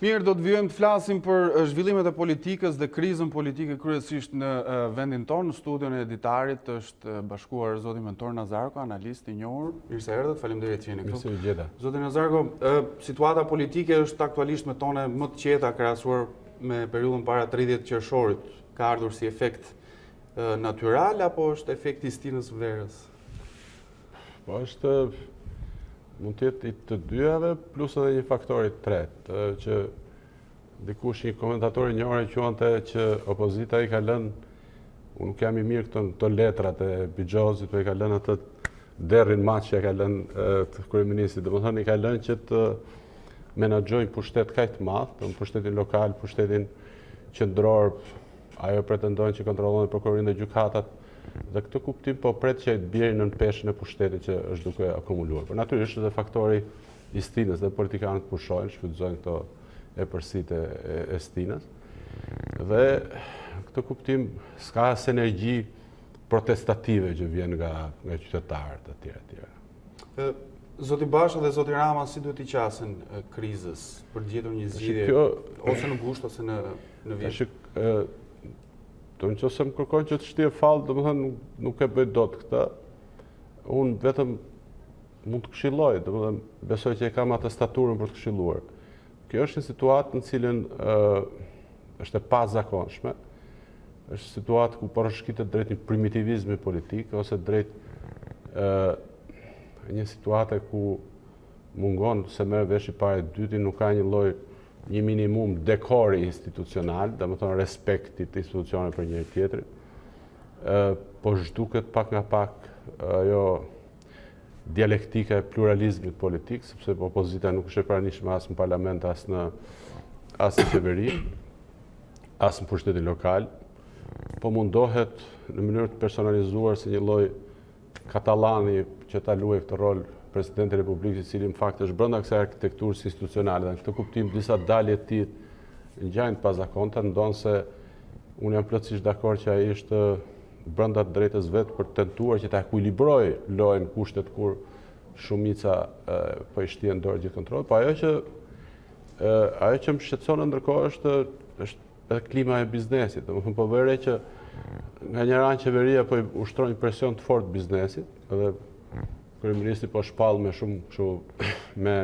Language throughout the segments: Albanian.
Mirë, do të vijojmë të flasim për zhvillimet e politikës dhe krizën politike kryesisht në vendin tonë. Në studion e Ditarit është bashkuar zoti Mentor Nazarko, analist i njohur. Mirë se erdhët, faleminderit që jeni këtu. Mirë se u gjeta. Zoti Nazarko, situata politike është aktualisht me tone më të qeta krahasuar me periudhën para 30 qershorit. Ka ardhur si efekt natyral apo është efekti i stinës verës? Po është mund të jetë i të dyjave, plus edhe një faktor i tretë, që dikush një komentator i njohur e quante që Opozita i ka lënë, unë nuk jam i mirë këto letrat e Bigjozit, po i ka lënë atë derrin maç që ka lënë të Kryeministrit, domethënë i ka lënë që të menaxhojnë pushtet kaq të madh, pushtetin lokal, pushtetin qendror, ajo pretendojnë që kontrollojnë prokurorinë dhe gjykatat. Dhe këtë kuptim po pret që të bjerë në peshën e pushtetit që është duke akumuluar. Por natyrisht edhe faktori i stinës dhe politikanët pushojnë, shfrytëzojnë këto epërsitë e stinës. Dhe këtë kuptim s'ka as energji protestative që vjen nga qytetarët e tjerë. Zoti Basha dhe zoti Rama si duhet i qasen krizës për të gjetur një zgjidhje ose në gusht ose në vit? Në që se më kërkojnë që të shtje falë, dhe më thënë nuk e bëjt dot këta, unë vetëm mund të këshilloj, dhe më thënë besoj që e kam atë staturën për të këshilluar. Kjo është një situatë në cilën është e pazakonshme, është situatë ku përshkitet drejt një primitivizmi politik, ose drejt një situatë ku mungon se merr vesh i parë dyti, nuk ka një minimum dekori institucional, dhe më thonë respektit institucionet për njëri tjetrin, po zhduket pak nga pak ajo dialektika e pluralizmit politik, sepse opozita nuk është e pranishme as në parlament, as në qeveri, as në pushtetin lokal, po mundohet në mënyrë të personalizuar si një lloj katalani që ta luajë këtë rol Presidenti i Republikës, i cili në fakt është brenda kësaj arkitekturës institucionale. Dhe në këtë kuptim disa dalje të tij ngjajnë pazakonta, ndonse unë jam plotësisht dakord që ai është brenda të drejtës vet për të tentuar që ta ekuilibrojë lojën kushtet kur shumica po i shtjen dorë gjithë kontrollit. Po ajo që më shqetëson ndërkohë është edhe klima e biznesit. Domethënë po vëre që nga një anë qeveria po i ushtron një presion të fortë biznesit, edhe Kryeministri po shpall me shumë me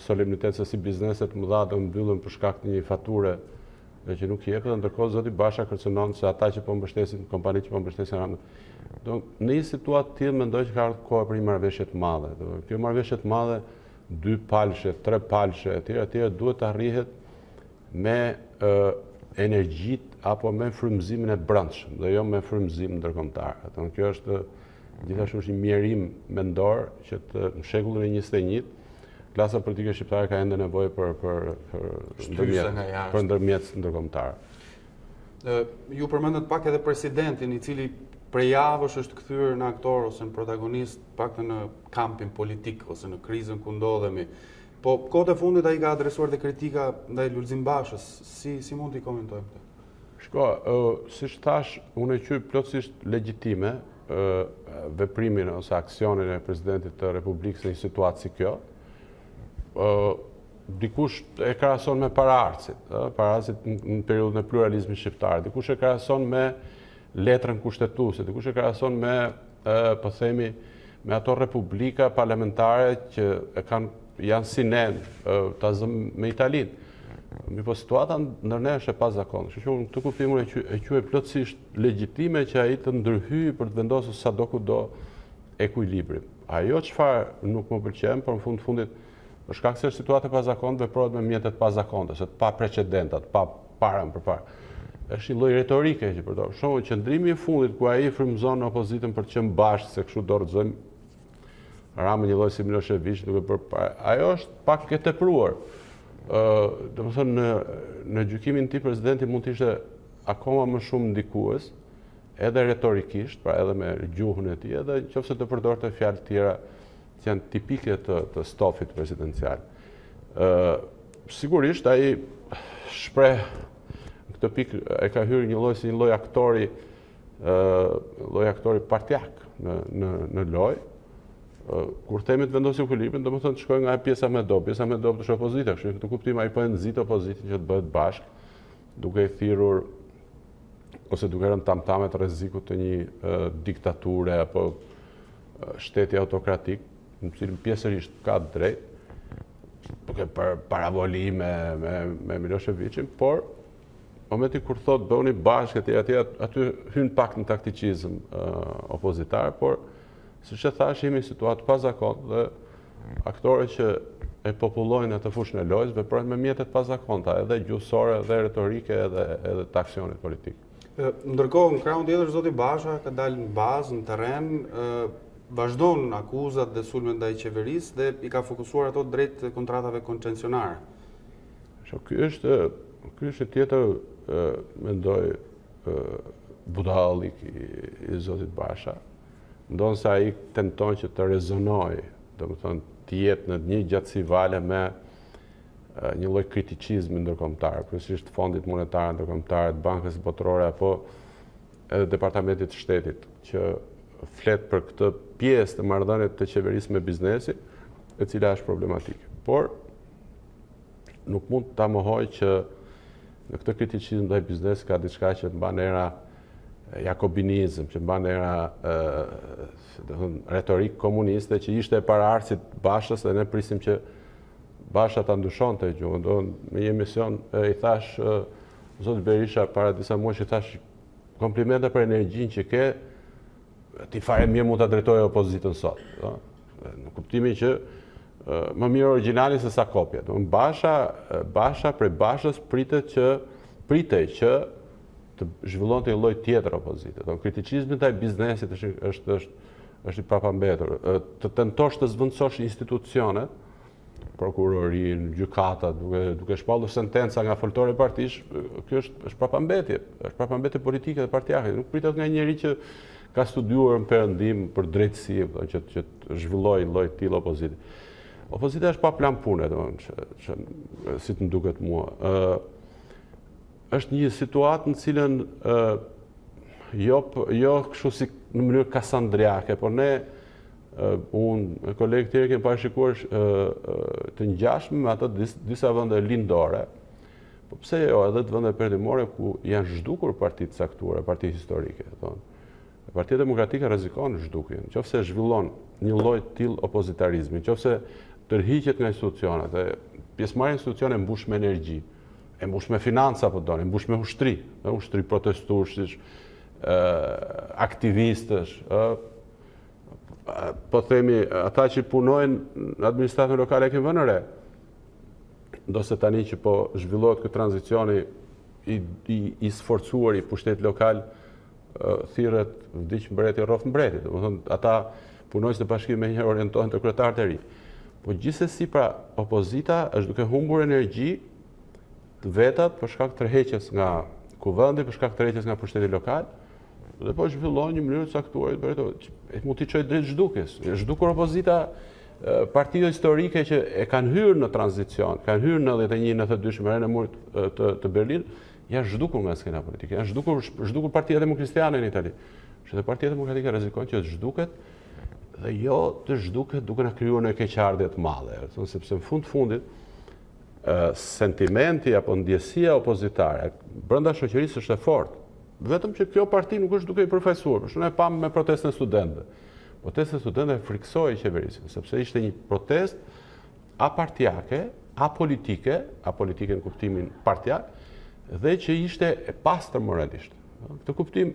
solemnitet se si bizneset mëdha do mbyllen për shkak të një fature që nuk jepet, ndërkohë zoti Basha kërcënon se ata që po mbështesin kompanitë që po mbështesin Ramën. Do në një situatë të tillë mendoj që ka ardhur koha për një marrëveshje të madhe. Kjo marrëveshje të madhe, 2 palshe, 3 palshe etj. Duhet të arrihet me energjitë apo me frymëzimin e brendshëm dhe jo me frymëzim ndërkombëtar. Kjo është gjithashtu është një mjerim mendor që në shekullin e 21 klasa politike shqiptare ka ende nevojë për ndërmjetës ndërkombëtar. Ju përmendët pak edhe presidentin, i cili prej javësh është kthyer në aktor ose në protagonist, paktën në kampin politik ose në krizën ku ndodhemi. Po kohët e fundit ai ka adresuar dhe kritika ndaj Lulzim Bashës. Si mund t'i komentojmë këtë? Shko, siç thash, unë e quaj plotësisht legjitime veprimin ose aksionin e Presidentit të Republikës në një situatë si kjo. Dikush e krahason me paraardhësit në periudhën e pluralizmit shqiptar, dikush e krahason me letrën kushtetuese, dikush e krahason me, po themi, me ato republika parlamentare që janë si ne ta zëm me Italinë. Po situata ndër ne është e pazakonshme. Kështu që unë këtë kuptim e quaj plotësisht legjitime që ai të ndërhyjë për të vendosur sadokudo ekuilibrin. Ajo çfarë nuk më pëlqen, por në fundit për shkak se është situatë e pazakontë, veprohet me mjete të pazakonta, se të pa precedenta, të pa parën përpara. Është një lloj retorike që përdor. Për shembull, qëndrimi i fundit ku ai frymëzon opozitën për të qenë bashkë, se kështu dorëzojmë Ramën një lloj si Milošević, duke bërë. Ajo është pak e tepruar. Domethënë në gjykimin e tij presidenti mund të ishte akoma më shumë ndikues, edhe retorikisht, pra edhe me gjuhën e tij, edhe nëse të përdorte fjalë të tjera që janë tipike të stofit presidencial. Sigurisht ai shpreh këtë pikë e ka hyrë një lloj si një lloj aktori partiak në lloj. kur themi të vendosi ekuilibrin, do më thënë të shkojnë nga pjesa me do të është opozita, kështu në këtë kuptim ai po e nxit opozitin që të bëhet bashkë, duke i thirrur ose duke rënë tamtame të rrezikut të një diktature apo shteti autokratik, në cilin pjesërisht ka drejt, duke për paraboli me Miloševićin, por momenti kur thot bëhuni bashkë aty hyn pak në taktikizëm opozitar, por siç e thash, jemi në situatë pazakontë dhe aktorët që e popullojnë atë fushën e lojës veprojnë me mjetet pazakonta, edhe gjuhësore, edhe retorike, edhe të aksionit politik. Ndërkohë, në krahun tjetër, zoti Basha ka dalë në bazë, në terren, vazhdon akuzat dhe sulmet ndaj qeverisë dhe i ka fokusuar ato drejt kontratave koncesionare. Ky është tjetër, mendoj, budallik i zotit Basha. Ndonë se ai tenton që të rezonoj, do më thonë, të jetë në një gjatësi vale me një lloj kritikizmi ndërkombëtar, kryesisht Fondit Monetar Ndërkombëtar, të Bankës Botërore apo edhe Departamentit të Shtetit, që flet për këtë pjesë të marrëdhëniet të qeverisë me biznesin, e cila është problematike. Por nuk mund ta mohoj që në këtë kritikizëm ndaj biznesit ka diçka që mban era jakobinizëm, që mban era retorik komuniste, që ishte e paraardhësit Bashës dhe ne prisim që Basha ta ndryshonte gjuhën. Me një emision i thash zoti Berisha para disa muajsh, i thash komplimente për energjinë që ke, ti fare mirë mund ta drejtoje opozitën sot. Në kuptimin që më mirë origjinali se sa kopja. Basha prej Bashës pritej që të zhvillonte një lloj tjetër opozite. Kritikizmi ndaj biznesit është i papambetur. Të tentosh të zvendësosh institucionet, prokurorin, gjykatat, duke shpallur sentenca nga foltori partish, kjo është papambetje. Është papambetje politike dhe partiake. Nuk pritet nga njëri që ka studiuar në perëndim për drejtësi, që të zhvillojë lloj të tillë opozite. Opozita është pa plan pune, si të më duket mua. Është një situatë në cilën jo kështu si në mënyrë kasandriake, por ne unë kolegë tjerë kemi parashikuar të ngjashme me ato disa vende lindore, po pse jo edhe të vende perëndimore ku janë zhdukur partitë të caktuara, parti historike. Partia Demokratike rrezikon zhdukjen, nëse zhvillon një lloj të tillë opozitarizmi, nëse tërhiqet nga institucionet, pjesëmarrja e institucione mbush me energji, e mbush me financa, po doni, mbush me ushtri protestuesish, aktivistësh, po themi ata që punojnë në administratën lokale e kemë vënë re. Ndosë tani që po zhvillohet këtë tranzicioni i sforcuar i pushtetit lokal, thirret vdiq mbreti rrof mbretit. Domethënë ata punojnë në bashkim me njëherë orientohen te kryetarët e ri. Po gjithsesi pra opozita është duke humbur energji të vetat për shkak të tërheqjes nga kuvendi, për shkak të tërheqjes nga pushteti lokal, dhe po zhvillon një mënyrë të caktuar për ato. Mund t'i çojë drejt zhdukjes. Zhdukur opozita, partido historike që e kanë hyrë në tranzicion, kanë hyrë në 91-92 me rënë e murit të Berlin, janë zhdukur nga skena politike. Janë zhdukur Partia Demokristane në Itali. Që dhe Partia Demokratike rrezikon që të zhduket dhe jo të zhduket duke na krijuar në keqardhje të madhe, sepse në fundit sentimenti apo ndjesia opozitare brenda shoqërisë është e fortë. Vetëm që kjo parti nuk është duke i përfaqësuar. Për shkak ne pam me protestën e studentëve. Protesta e studentëve friksoi qeverisën, sepse ishte një protestë apartiake, apolitike në kuptimin partiak, dhe që ishte e pastër moralisht. Këtë kuptim,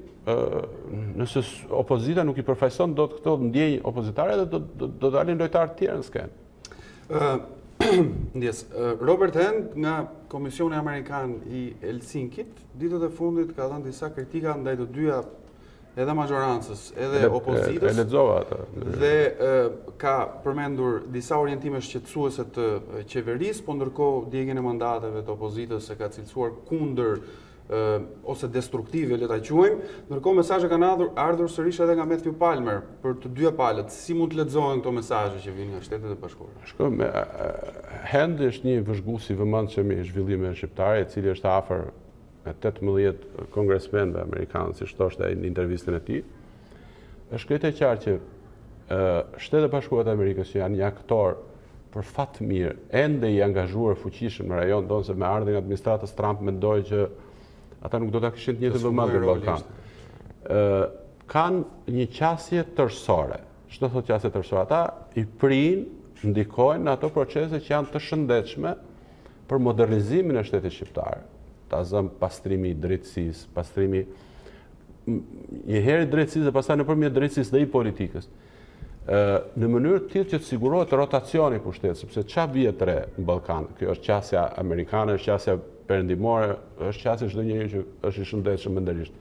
nëse opozita nuk i përfaqëson dot këto ndjenjë opozitare, do dalin lojtarë të tjerë në skenë. Ndjes, Robert Hand nga Komisioni Amerikan i Helsinkit, ditët e fundit ka dhënë disa kritika ndaj të dyja, edhe majorancës, edhe opozitës. E lexova atë. Dhe ka përmendur disa orientime shqetësuese të qeverisë, po ndërkohë djegjen e mandateve të opozitës e ka cilësuar kundër ose destruktive, le ta quajmë. Ndërkohë mesazhe kanë ardhur sërish edhe nga Matthew Palmer për të dyja palët. Si mund të lexohen këto mesazhe që vijnë nga Shtetet e Bashkuara? Shkoj, Hand është një vëzhgues i vëmendshëm i zhvillimeve shqiptare, i cili është afër me 18 kongresmenëve amerikanë, siç thoshte ai në intervistën e tij. Është krejtë e qartë që Shtetet e Bashkuara të Amerikës që janë një aktor për fat mirë, ende i angazhuar fuqishëm në rajon, tonë se me ardhin e administratës Trump mendoj që ata nuk do ta kishin të njëjtën vëmendje në Ballkan. Kanë një qasje tërësore. Çdo thotë qasje tërësore, ata i prin, ndikojnë në ato procese që janë të shëndetshme për modernizimin e shtetit shqiptar. Ta zëm pastrimi i drejtësisë, pastrimi një herë i drejtësisë dhe pastaj nëpërmjet drejtësisë dhe i politikës. Në mënyrë të tillë që të sigurohet rotacioni i pushtetit, sepse çfarë vije të re në Ballkan? Kjo është qasja amerikane, është qasja perëndimore, është qasja çdo njeri që është i shëndetshëm menderisht.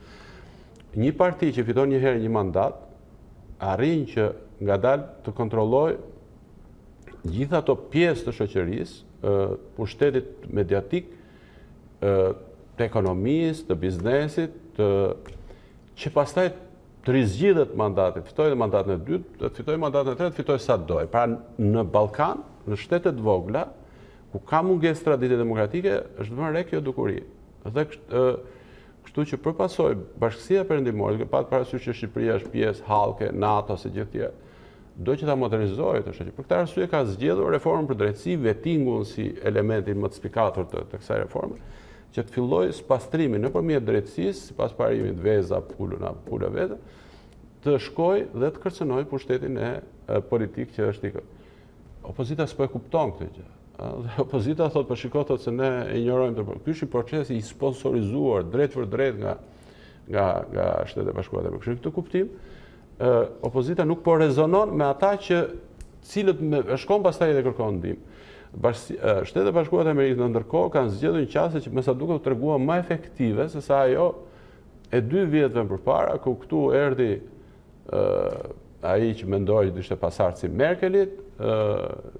Një parti që fiton një herë një mandat arrin që ngadalë të kontrollojë gjithë ato pjesë të shoqërisë, pushtetit mediatik, të ekonomisë, të biznesit, që pastaj të rizgjidhet mandatit, fitoj dhe mandatin e dytë, të fitoj mandatin e tretë, fitoj sa doj. Pra në Ballkan, në shtetet vogla, ku ka mungesë tradite demokratike, është vënë re kjo dukuri. Dhe kështu që përpasoj Bashkësia Perëndimore, duke patur parasysh që Shqipëria është pjesë hallke, NATO se gjithë tjerë, do që ta modernizojë të shoqëri. Për këtë arsye ka zgjedhur reformën për drejtësi, vettingun si elementin më të spikatur të kësaj reforme, që të fillojë spastrimin nëpërmjet drejtësisë, sipas parimit veza pula vete, të shkojë dhe të kërcënojë pushtetin e politik që është i. Opozita s'po e kupton këtë gjë. Dhe opozita thotë, thotë se ne e injorojmë të. Ky është një proces i sponsorizuar drejt për drejt nga Shtetet e Bashkuara të Amerikës. Në këtë kuptim, opozita nuk po rezonon me ata që cilët shkon pastaj dhe kërkon ndihmë. Shtetet e Bashkuara të Amerikës ndërkohë kanë zgjedhur një qasje që me sa duket u tregua më efektive se sa ajo e 2 vjetëve më përpara, ku këtu erdhi ai që mendoi që ishte pasardhës i Merkelit,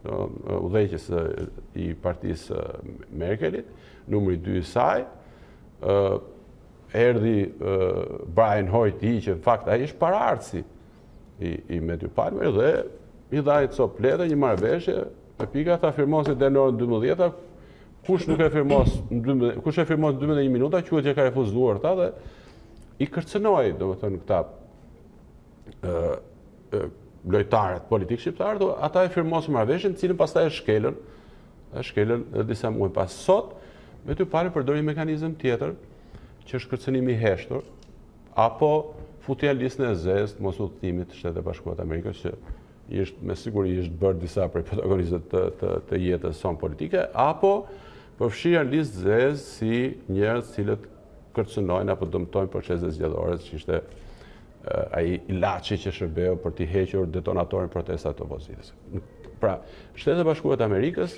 udhëheqës i partisë Merkelit, numri 2 i saj, erdhi Brian Hoyt që në fakt ai është paraardhësi i Matthew Palmer dhe i dha i cop letë një marrëveshje me pika, ta firmosi deri në orën 12, kush nuk e firmos kush e firmos në 12 minuta, quhet që ka refuzuar ta dhe i kërcënoi, domethënë këta lojtarët politik shqiptarë, ata e firmosin marrëveshjen, cilën pastaj e shkelën disa muaj pas. Sot, Matthew Palmer përdori mekanizëm tjetër, që është kërcënimi i heshtur, apo futja në listën e zezë të mosudhëtimit të Shtetet e Bashkuara të Amerikës, që me siguri është bërë disa prej protagonistëve të jetës sonë politike, apo përfshirja në listë zezë si njerëz cilët kërcënojnë apo dëmtojnë procese zgjedhore, që ishte ai ilaçi që shërbeu për t'i hequr detonatorin protestat të opozitës. Pra, Shtetet e Bashkuara të Amerikës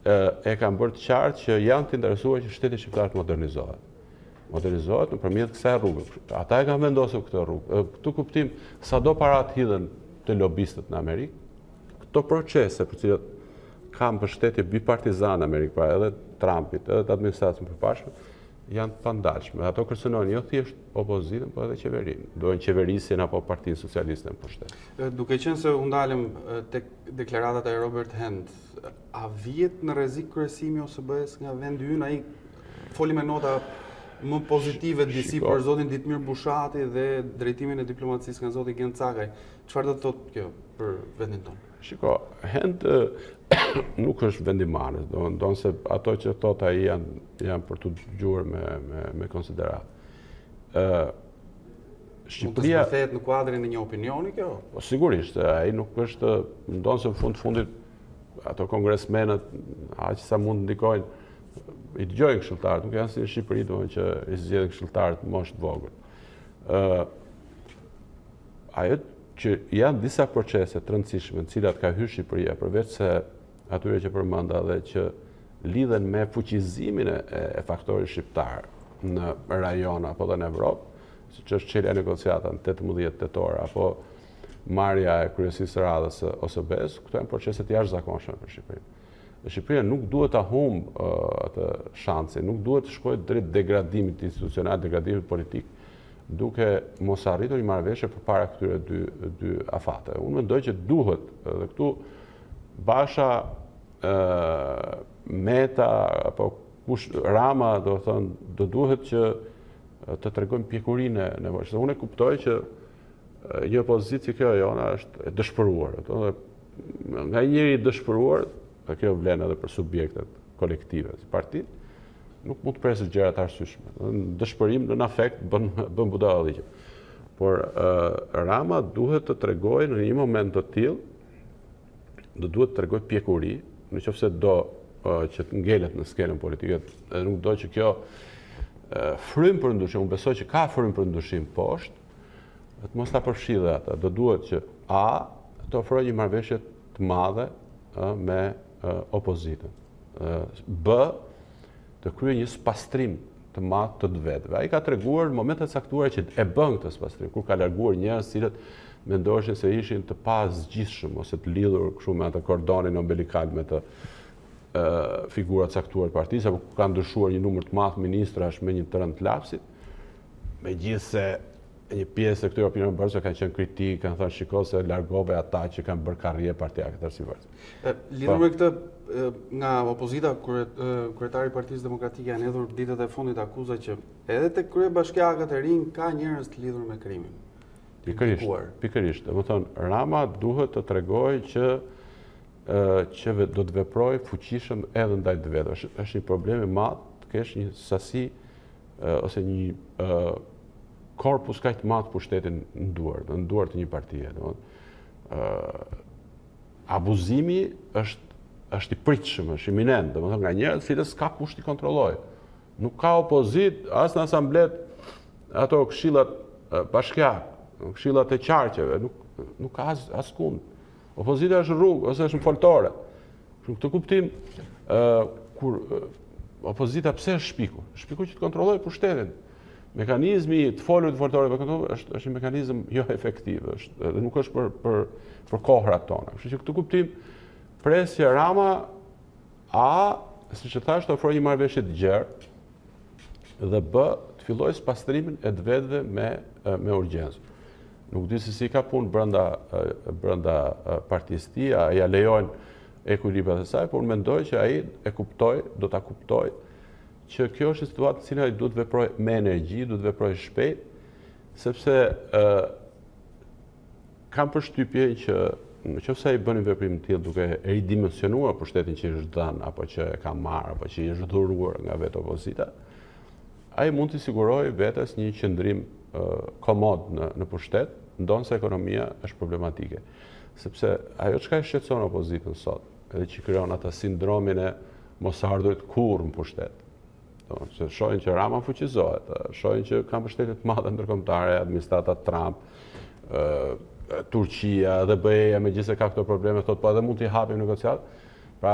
e kanë bërë të qartë që janë të interesuar që shteti shqiptar të modernizohet. Modernizohet nëpërmjet kësaj rrugë. Ata e kanë vendosur këtë rrugë. Këtu kuptim sado parat hidhen të lobistët në Amerikë, këto procese për cilat kanë mbështetje bipartizane në Amerikë, pra edhe Trumpit, edhe të administratës më përpashme, janë të pandalshme. Ato kërcënojnë jo thjesht opozitën, por edhe qeverinë. Dojnë qeverisjen apo Partinë Socialiste në pushtet. Duke qenë se u ndalëm tek deklaratat e Robert Hand, a vjet në rrezik kryesimi OSBE-s nga vendi ynë? Ai foli me nota më pozitive disi për zotin Ditmir Bushati dhe drejtimin e diplomacisë nga zoti Gen Cakaj. Çfarë do të thotë kjo për vendin tonë? Shiko, Hand nuk është vendimarrës, do se ato që thot ai janë për të dëgjuar me konsiderat. Shqipëria mund të zbathehet në kuadrin e një opinioni kjo? Po sigurisht, ai nuk është, ndonse në fundit ato kongresmenët aq sa mund ndikojnë, i dëgjojnë këshilltarët, nuk janë si në Shqipëri, domethënë që i zgjedhin këshilltarët moshë të vogël. Ajo që janë disa procese të rëndësishme në cilat ka hyrë Shqipëria, përveç se atyre që përmenda dhe që lidhen me fuqizimin e faktorit shqiptar në rajon apo dhe në Evropë, siç është çelja e negociata në 18 tetor apo marrja e kryesisë së radhës së OSBE-s, këto janë procese të jashtëzakonshme për Shqipërinë. Shqipëria nuk duhet ta humbë atë shansin, nuk duhet të shkojë drejt degradimit institucional, degradimit politik, duke mos arritur një marrëveshje përpara këtyre dy afate. Unë mendoj që duhet, dhe këtu Basha, Meta apo Rama do duhet që të tregojmë pjekurinë e nevojshme. Unë e kuptoj që një opozitë si kjo jona është e dëshpëruar. Nga njëri i dëshpëruar, kjo vlen edhe për subjektet kolektive, si partit, nuk mund të presë gjëra të arsyeshme. Në dëshpërim, në afekt, bën budalliqe. Por Rama duhet të tregojë në një moment të tillë, duhet të tregojë pjekuri, nëse do që të ngelet në skenën politike, edhe nuk do që kjo frym për ndryshim, unë besoj që ka frym për ndryshim poshtë, të mos ta përfshijë ata. Do duhet që të ofrojë një marrëveshje të madhe me opozitën. B, të kryejë një spastrim të madh të vetëve. Ai ka treguar në momente të caktuara që e bën këtë spastrim, kur ka larguar njerëz cilët mendoshin se ishin të pazgjidhshëm ose të lidhur kështu me atë kordonin ombilikal me të figurat caktuar të partisë, apo ka ndryshuar një numër të madh ministrash me një të rënd të lapsit, megjithse një pjesë e këtyre opinionbërësve kanë qenë kritik, kanë thënë shiko se largove ata që kanë bërë karrierë partiake të arsivarës. Lidhur me këtë, nga opozita, kryetari i Partisë Demokratike janë hedhur ditët e fundit akuza që edhe te kryebashkiakët e rinj ka njerëz të lidhur me krimin. Pikërisht. Domethënë Rama duhet të tregojë që do të veprojë fuqishëm edhe ndaj të vetë. Është një problem i madh të kesh një sasi ose një korpus kaq të madh pushtetin në duar të një partie. Abuzimi është i pritshëm, është iminent, domethënë nga njerëz cilës s'ka kush t'i kontrollojë. Nuk ka opozitë as në asamblet ato këshillat bashkiak, këshillat e qarqeve, nuk ka askund. Opozita është rrugë ose është në foltore. Në këtë kuptim, kur opozita pse është shpiku? Shpiku që të kontrollojë pushtetin. Mekanizmi të folur të foltore është një mekanizëm jo efektiv, dhe nuk është për kohrat tona. Kështu që këtë kuptim, presja Rama siç e thash, të ofrojë një marrëveshje të gjerë, dhe B, të fillojë spastrimin e të vetëve me urgjencë. Nuk di se si ka punë brenda partisë tij, ja lejojnë ekuilibrat e saj, por mendoj që ai do ta kuptoj që kjo është situatë në cilën ai duhet veprojë me energji, duhet veprojë shpejt, sepse kam përshtypjen që nëse ai bën një veprim të tillë duke ridimensionuar pushtetin që është dhënë apo që e ka marrë apo që i është dhuruar nga vetë opozita, ai mund të sigurojë vetes një qëndrim komod në pushtet, ndonse ekonomia është problematike. Sepse ajo çka e shqetëson opozitën sot, edhe që krijon atë sindromin e mos ardhurit kurrë në pushtet. Se shohin që Rama fuqizohet, shohin që ka mbështetje të madhe ndërkombëtare, administrata Trump, Turqia dhe BE-ja, megjithëse ka këto probleme, thotë po edhe mund t'i hapim negociat. Pra,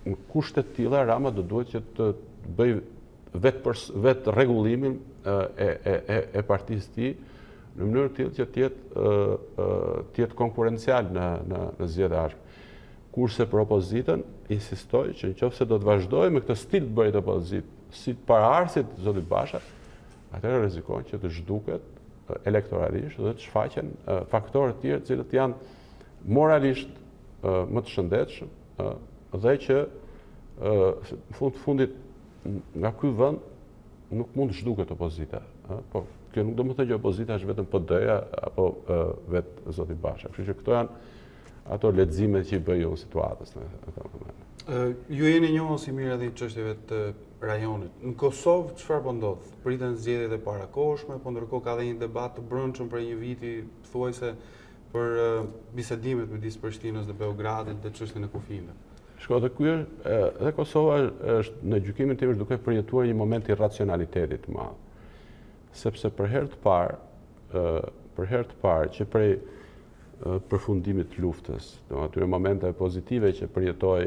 në kushte të tilla Rama do duhet që të bëj vetë rregullimin e partisë tij në mënyrë të tillë që të jetë konkurencial në zgjedhjet e ardhshme. Kurse për opozitën, insistoj që nëse do të vazhdojë me këtë stil të bërit opozitë, si paraardhësit zotit Basha, atëherë rrezikon që të zhduket elektoralisht dhe të shfaqen faktorë të tjerë të cilët janë moralisht më të shëndetshëm dhe që në fundit nga ky vend nuk mund të zhduket opozita. Po kjo nuk do të thotë që opozita është vetëm PD-ja apo vetë zoti Basha. Kështu që këto janë ato leximet që i bëj unë situatës në ato moment. Ju jeni njohur si mirë edhe i çështjeve të rajonit. Në Kosovë çfarë po ndodh? Priten zgjedhjet e parakohshme, po ndërkohë ka dhe një debat të brendshëm për një viti, thuajse për bisedimet midis Prishtinës dhe Beogradit dhe çështjen e kufijve. Shko, dhe Kosova është në gjykimin tim është duke përjetuar një moment irracionalitetit të madh. Sepse për herë të parë që prej përfundimit të luftës, atyre momente pozitive që përjetoi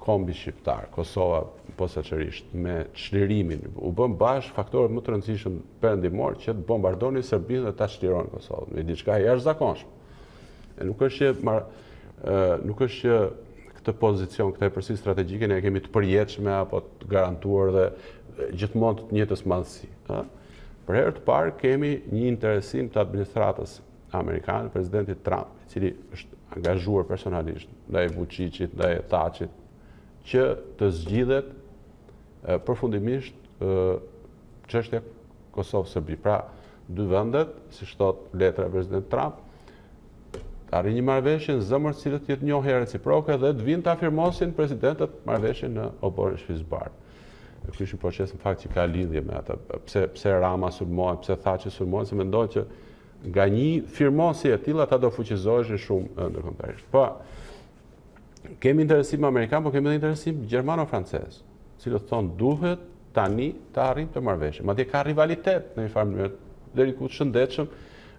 kombi shqiptar, Kosova posaçërisht me çlirimin, u bën bashkë faktorët më të rëndësishëm perëndimor që të bombardonin Serbinë dhe ta çlironin Kosovën. Me diçka jashtëzakonshme. Nuk është që këtë pozicion, këtë përsi strategjike ne kemi të përjetshme apo të garantuar dhe gjithmonë të njëjtës madhësi. Për herë të parë kemi një interesim të administratës amerikanë, presidenti Trump, i cili është angazhuar personalisht ndaj Vučićit, ndaj Thaçit, që të zgjidhet përfundimisht çështja Kosovë-Serbi. Pra, dy vendet, si thot letra e President Trump, të arrijnë një marrëveshje në zemër cilët jetë njohje reciproke dhe të vinë të afirmosin presidentët marrëveshjen në oborën shfisbar. Ky është një proces në fakt që ka lidhje me ata. Pse Rama sulmohet, pse tha që sulmohet, se mendon që nga një firmosje e tillë ata do fuqizoheshin shumë ndërkombëtarisht. Po kemi interesim amerikan, po kemi edhe interesim gjermano-francez, cilët thonë duhet tani të arrijmë të marrëveshje. Madje ka rivalitet në një farë mënyrë, deri ku të shëndetshëm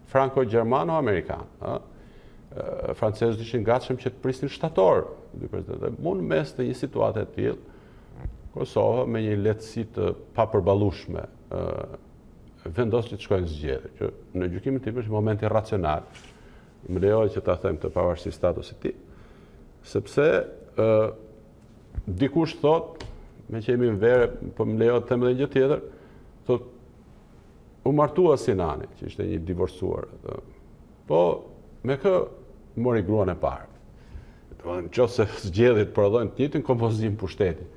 franco-gjermano-amerikan. Francezët ishin gatshëm që të prisnin shtator dy presidentë. Mund mes të një situate të tillë Kosova me një lehtësi të papërballueshme vendos që të shkojnë zgjedhje, që në gjykimin tim është një moment irracional. Më lejoj që ta them të pavarësisht statusit të tij, sepse dikush thot, me që jemi në vere, po më lejoj të them edhe gjë tjetër, thot u martua Sinani, që ishte një divorcuar. Po me kë mori gruan e parë. Nëse zgjedhjet prodhojnë të njëjtin kompozim pushteti,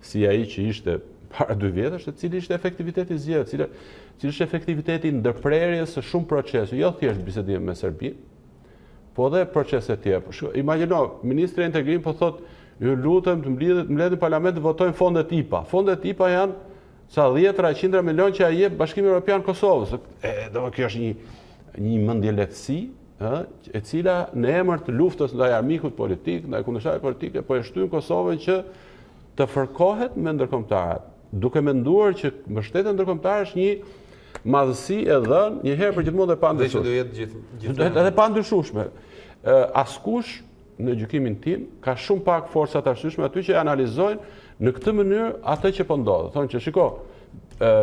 si ai që ishte para 2 vjetësh, cili ishte efektiviteti i zgjedhjeve, cili është efektiviteti i ndërprerjes së shumë procese, jo thjesht bisedime me Serbinë, po edhe procese tjera. Imagjino, ministri i integrimit po thotë, ju lutem të mbledhni parlament të votojnë fondet IPA. Fondet IPA janë ca 10-100 milion që ai jep Bashkimit Evropian Kosovës. Kjo është një mendje lehtësi, e cila në emër të luftës ndaj armikut politik, ndaj kundërshtarit politike, po e shtyn Kosovën që të fërkohet me ndërkombëtarët, duke menduar që mbështetja ndërkombëtare është një madhësi e dhënë një herë për gjithmonë dhe pa ndryshueshme. Dhe që do jetë gjithmonë. Edhe pa ndryshueshme. Askush në gjykimin tim ka shumë pak forca të arsyeshme aty që analizojnë në këtë mënyrë atë që po ndodh. Thonë që shiko,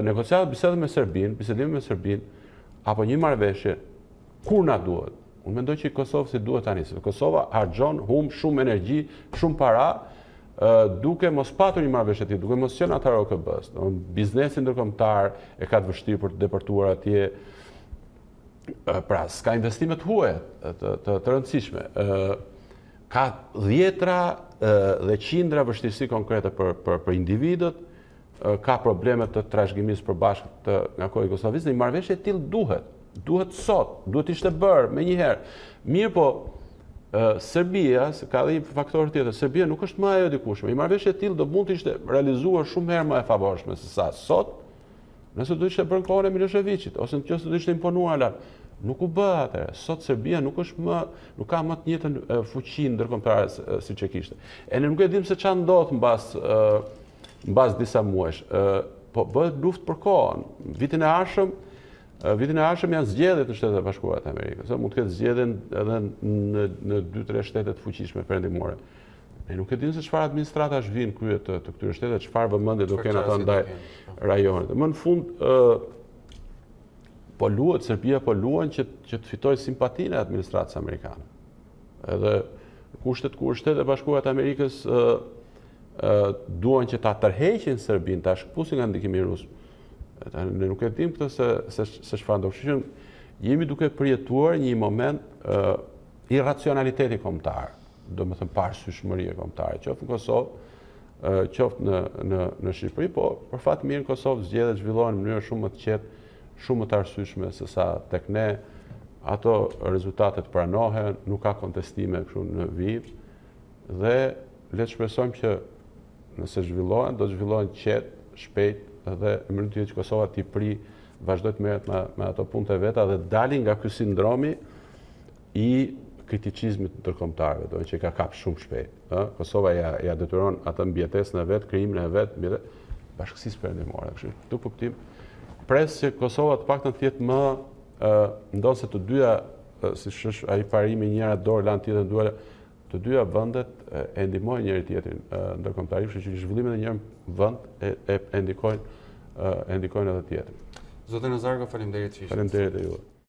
negociatat, bisedat me Serbinë, bisedimi me Serbinë apo një marrëveshje kur na duhet. Unë mendoj që Kosovës i duhet tani, se Kosova harxhon shumë energji, shumë para, duke mos patur një marrëveshje të tillë, duke mos qenë antar OKB-s. Biznesi ndërkombëtar e ka të vështirë për të deportuar atje. Pra, s'ka investime të huaja, të rëndësishme. Ka dhjetra dhe qindra vështirësi konkrete për individët, ka probleme të trashëgimisë përbashkët nga koha e Jugosllavisë, dhe një marrëveshje e tillë duhet sot, duhet ishte bërë menjëherë. Mirë po, Serbia, se ka dhe një faktor tjetër, Serbia nuk është më ajo dikushme. Një marrëveshje e tillë do mund të ishte realizuar shumë herë më e favorshme se sa sot, nëse do ishte bërë në kohën e Miloševićit, ose nëse do ishte imponuar lart. Nuk u bë atëherë. Sot Serbia nuk ka më të njëjtën fuqi ndërkombëtare siç e kishte. E ne nuk e dim se çfarë ndodh mbas disa muajsh. Po bëhet luftë për kohën. Vitin e ardhshëm janë zgjedhjet në Shtetet e Bashkuara të Amerikës. Mund të ketë zgjedhje edhe në 2-3 shtete të fuqishme perëndimore. Ne nuk e dim se çfarë administratash vinë krye të këtyre shteteve, çfarë vëmendje do kenë ata ndaj rajonit. Më në fund Serbia po luan që të fitojë simpatinë e administratës amerikane. Edhe kushtet kur Shtetet e Bashkuara të Amerikës duan që ta tërheqin Serbinë, ta shkpusin nga ndikimi rus. Ne nuk e dim këtë se çfarë do. Kështu që jemi duke përjetuar një moment irracionaliteti kombëtar, domethënë parësyeshmërie kombëtare, qoftë në Kosovë, qoftë në Shqipëri, po për fat të mirë në Kosovë zgjedhjet zhvillohen në mënyrë shumë më të qetë, shumë më të arsyeshme se sa tek ne. Ato rezultatet pranohen, nuk ka kontestime kështu në vijim, dhe le të shpresojmë që nëse zhvillohen, do të zhvillohen qetë, shpejt, dhe në mënyrë që Kosova t'i vazhdoj të merret me ato punët e veta dhe dalin nga ky sindromi i kritikizmit ndërkombëtarëve, do që ka kap shumë shpejt. Kosova ja detyron atë mbijetesën e vet, krijimin e vet, bashkësisë perëndimore. Kështu, këtu kuptim pres që Kosova të paktën të jetë më ndonse të dyja, siç është ai parimi njëra dorë lan tjetrën duar, të dyja vendet e ndihmojnë njëri tjetrin ndërkombëtarisht, kështu që zhvillimet e një vend e ndikojnë edhe tjetrin. Zotë Nazarko, faleminderit që ishit. Faleminderit e juve.